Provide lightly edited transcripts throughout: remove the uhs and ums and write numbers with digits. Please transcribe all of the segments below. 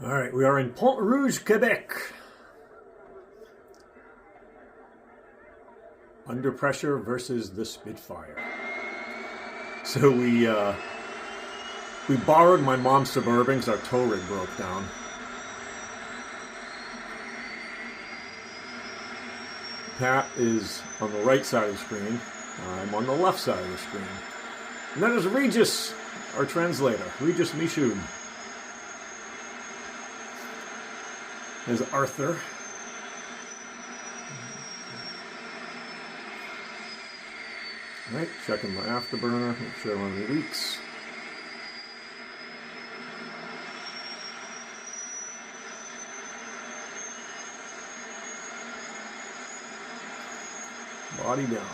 All right, we are in Pont Rouge, Quebec. Under Pressure versus the Spitfire. So we borrowed my mom's Suburban because our tow rig broke down. Pat is on the right side of the screen. I'm on the left side of the screen. And then there's Regis, our translator, Regis Michoud. There's Arthur. All right, checking my afterburner, make sure I don't have any leaks. Body down.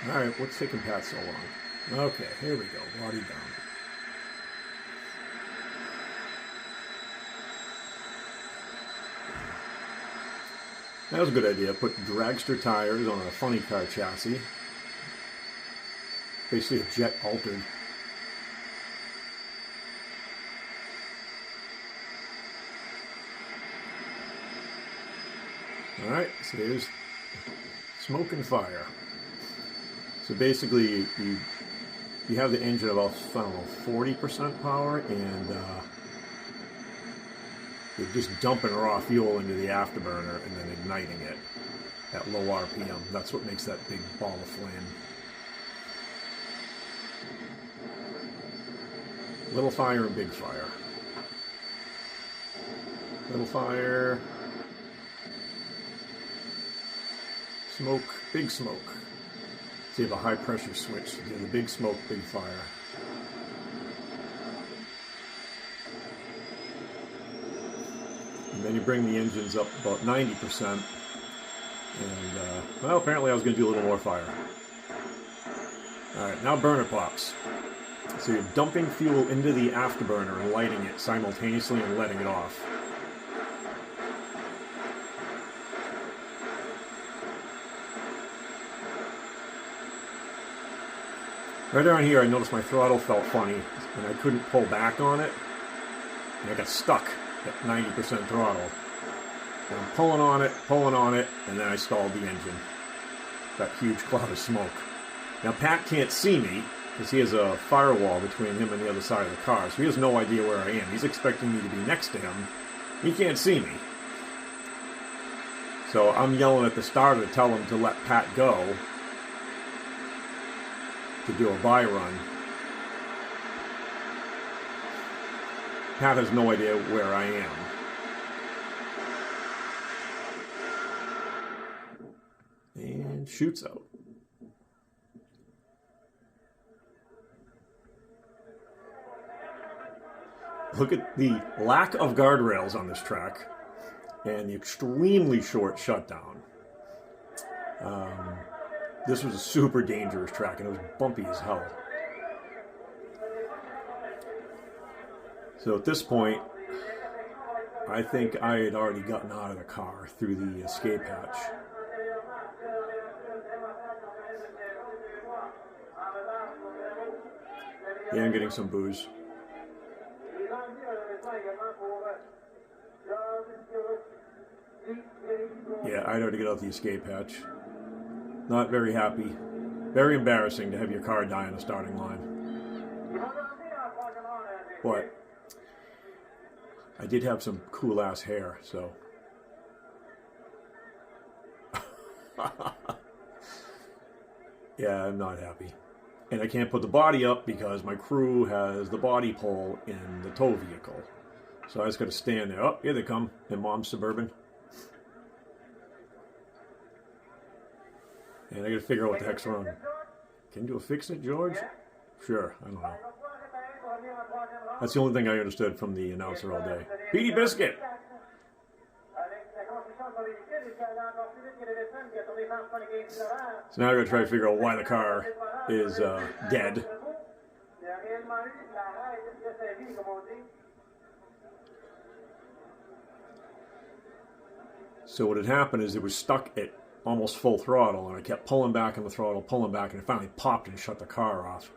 All right, what's taking Pat so long? Okay, here we go, body down. That was a good idea. Put dragster tires on a funny car chassis. Basically a jet altered. Alright, so here's smoke and fire. So basically you have the engine about, I don't know, 40% power, and you're just dumping raw fuel into the afterburner and then igniting it at low RPM. That's what makes that big ball of flame. Little fire and big fire. Little fire. Smoke, big smoke. So you have a high pressure switch to do the big smoke, big fire. And then you bring the engines up about 90%. And, well, apparently I was going to do a little more fire. Alright, now burner pops. So you're dumping fuel into the afterburner and lighting it simultaneously and letting it off. Right around here, I noticed my throttle felt funny, and I couldn't pull back on it, and I got stuck at 90% throttle. And I'm pulling on it, and then I stalled the engine. That huge cloud of smoke. Now, Pat can't see me, because he has a firewall between him and the other side of the car, so he has no idea where I am. He's expecting me to be next to him. He can't see me. So I'm yelling at the starter to tell him to let Pat go, to do a buy run. Pat has no idea where I am. And shoots out. Look at the lack of guardrails on this track and the extremely short shutdown. This was a super dangerous track, and it was bumpy as hell. So at this point, I think I had already gotten out of the car through the escape hatch. Yeah, I'm getting some booze. Yeah, I'd already got out the escape hatch. Not very happy. Very embarrassing to have your car die on the starting line. But I did have some cool ass hair, so. Yeah, I'm not happy. And I can't put the body up because my crew has the body pole in the tow vehicle. So I just got to stand there. Oh, here they come in Mom's Suburban. And I got to figure out what the heck's wrong. Can you do a fix it, George? Sure, I don't know. That's the only thing I understood from the announcer all day. Petey Biscuit! So now I got to try to figure out why the car is dead. So what had happened is it was stuck at almost full throttle, and I kept pulling back on the throttle, pulling back, and it finally popped and shut the car off.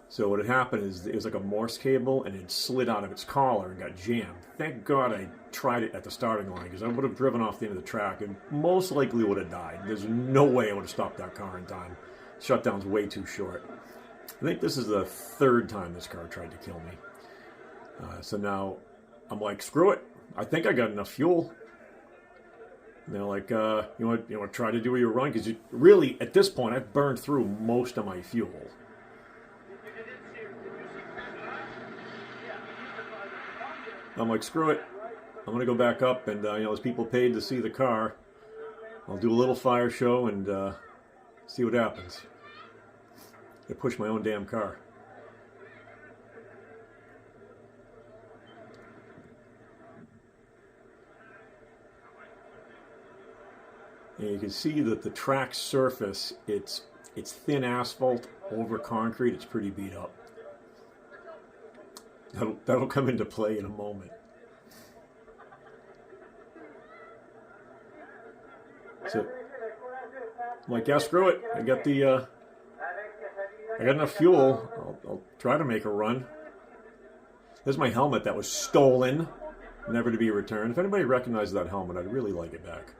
So what had happened is it was like a Morse cable, and it slid out of its collar and got jammed. Thank God I tried it at the starting line, because I would have driven off the end of the track and most likely would have died. There's no way I would have stopped that car in time. Shutdown's way too short. I think this is the third time this car tried to kill me. So now I'm like, screw it. I think I got enough fuel. And they're like, you want to try to do your run? Because really, at this point, I've burned through most of my fuel. I'm like, screw it. I'm going to go back up, and as people paid to see the car, I'll do a little fire show and see what happens. I push my own damn car. And you can see that the track surface, it's thin asphalt over concrete. It's pretty beat up. That'll come into play in a moment. So I'm like, yeah, screw it. I got enough fuel. I'll try to make a run. There's my helmet that was stolen, never to be returned. If anybody recognizes that helmet, I'd really like it back.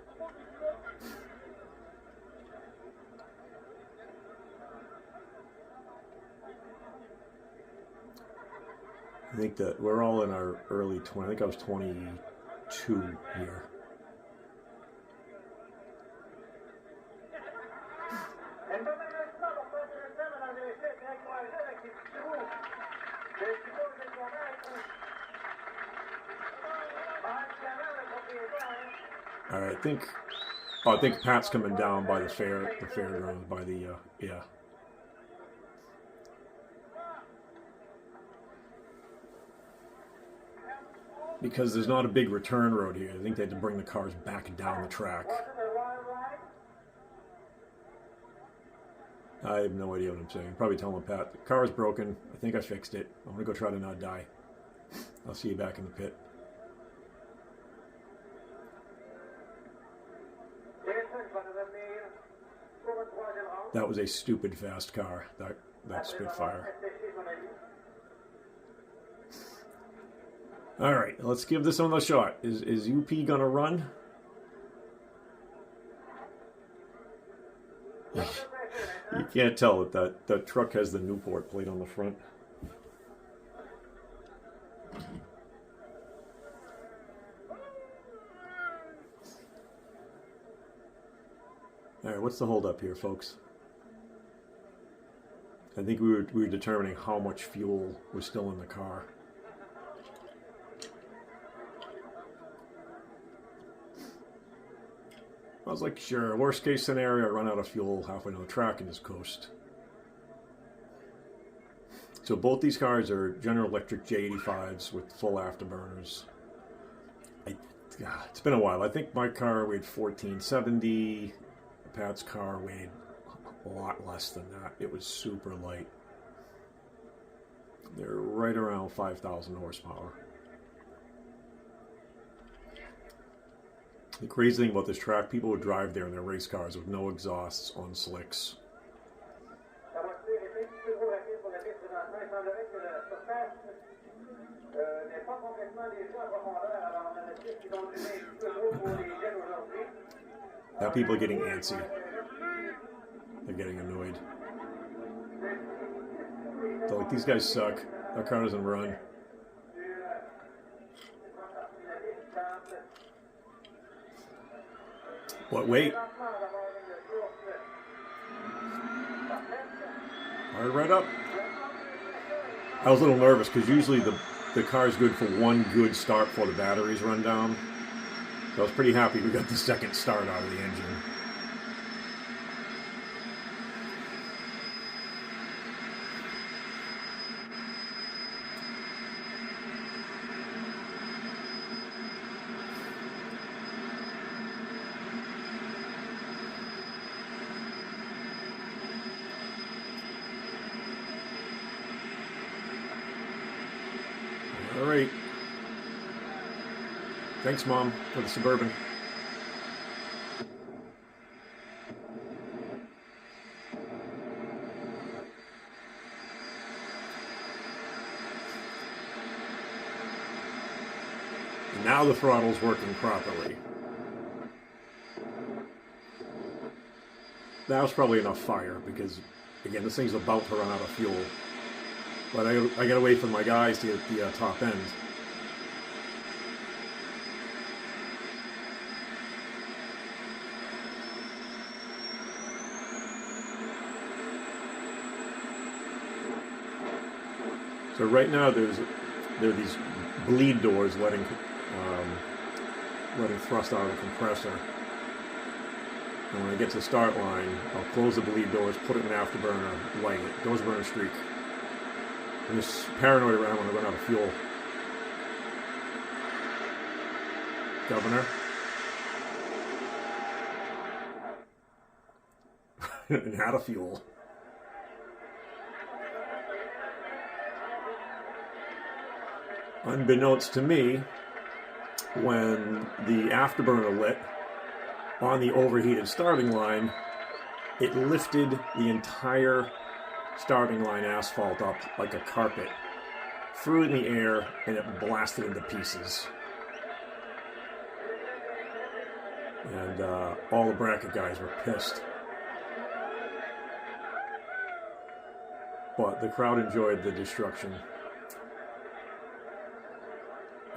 I think that we're all in our early 20s. I think I was 22 here. All right, I think Pat's coming down by the fairgrounds, by the yeah. Because there's not a big return road here. I think they had to bring the cars back down the track. I have no idea what I'm saying. Probably telling Pat, the car is broken. I think I fixed it. I'm going to go try to not die. I'll see you back in the pit. That was a stupid fast car, that Spitfire. All right, let's give this one a shot. Is UP gonna run? You can't tell that truck has the Newport plate on the front. All right, what's the holdup here, folks? I think we were determining how much fuel was still in the car. I was like, sure, worst case scenario, I run out of fuel halfway down the track and just coast. So both these cars are General Electric J85s with full afterburners. It's been a while. I think my car weighed 1470. Pat's car weighed a lot less than that. It was super light. They're right around 5,000 horsepower. The crazy thing about this track, people would drive there in their race cars with no exhausts on slicks. Now people are getting antsy. They're getting annoyed. They're like, these guys suck. Our car doesn't run. What, wait? Right up. I was a little nervous because usually the car's good for one good start before the batteries run down. So I was pretty happy we got the second start out of the engine. All right. Thanks, Mom, for the Suburban. And now the throttle's working properly. That was probably enough fire because, again, this thing's about to run out of fuel. But I gotta wait for my guys to get the top end. So right now there are these bleed doors letting thrust out of the compressor. And when I get to the start line, I'll close the bleed doors, put it in afterburner, light it. Goes burner streak. I'm just paranoid around when I run out of fuel. Governor. And out of fuel. Unbeknownst to me, when the afterburner lit on the overheated starting line, it lifted the entire starting line asphalt up like a carpet, threw it in the air, and it blasted into pieces. And all the bracket guys were pissed. But the crowd enjoyed the destruction.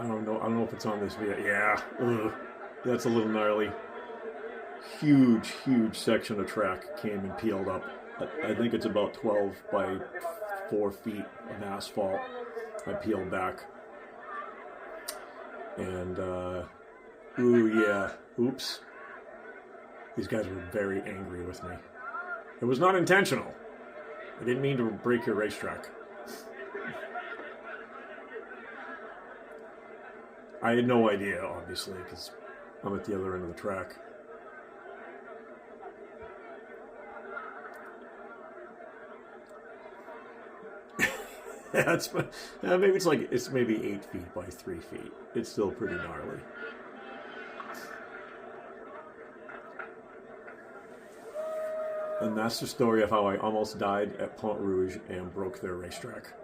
I don't know if it's on this video. Yeah, ugh, that's a little gnarly. Huge section of track came and peeled up. I think it's about 12 by 4 feet of asphalt I peeled back. And, ooh, yeah, oops. These guys were very angry with me. It was not intentional. I didn't mean to break your racetrack. I had no idea, obviously, because I'm at the other end of the track. Maybe it's maybe 8 feet by 3 feet. It's still pretty gnarly. And that's the story of how I almost died at Pont Rouge and broke their racetrack.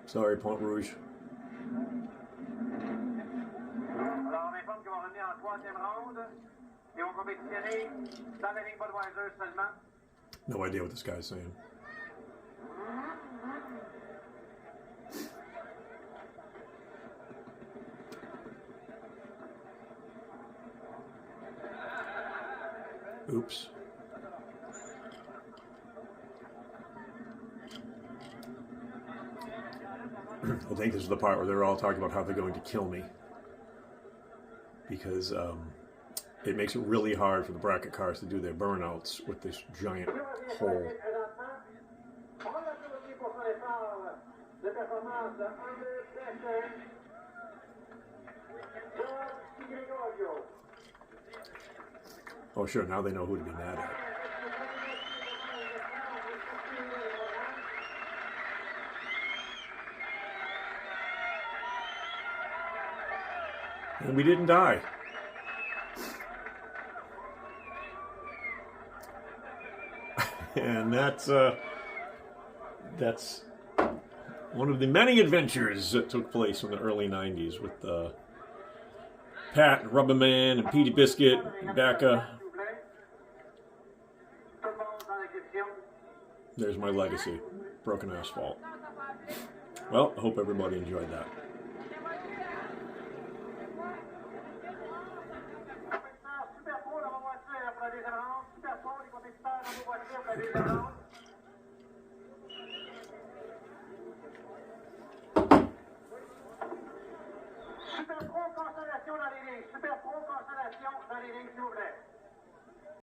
Sorry, Pont Rouge. No idea what this guy's saying. Oops. I think this is the part where they're all talking about how they're going to kill me. Because it makes it really hard for the bracket cars to do their burnouts with this giant hole. Oh sure, now they know who to be mad at. And we didn't die. And that's one of the many adventures that took place in the early 90s with Pat, and Rubberman, and Petey Biscuit, and Becca. There's my legacy. Broken asphalt. Well, I hope everybody enjoyed that.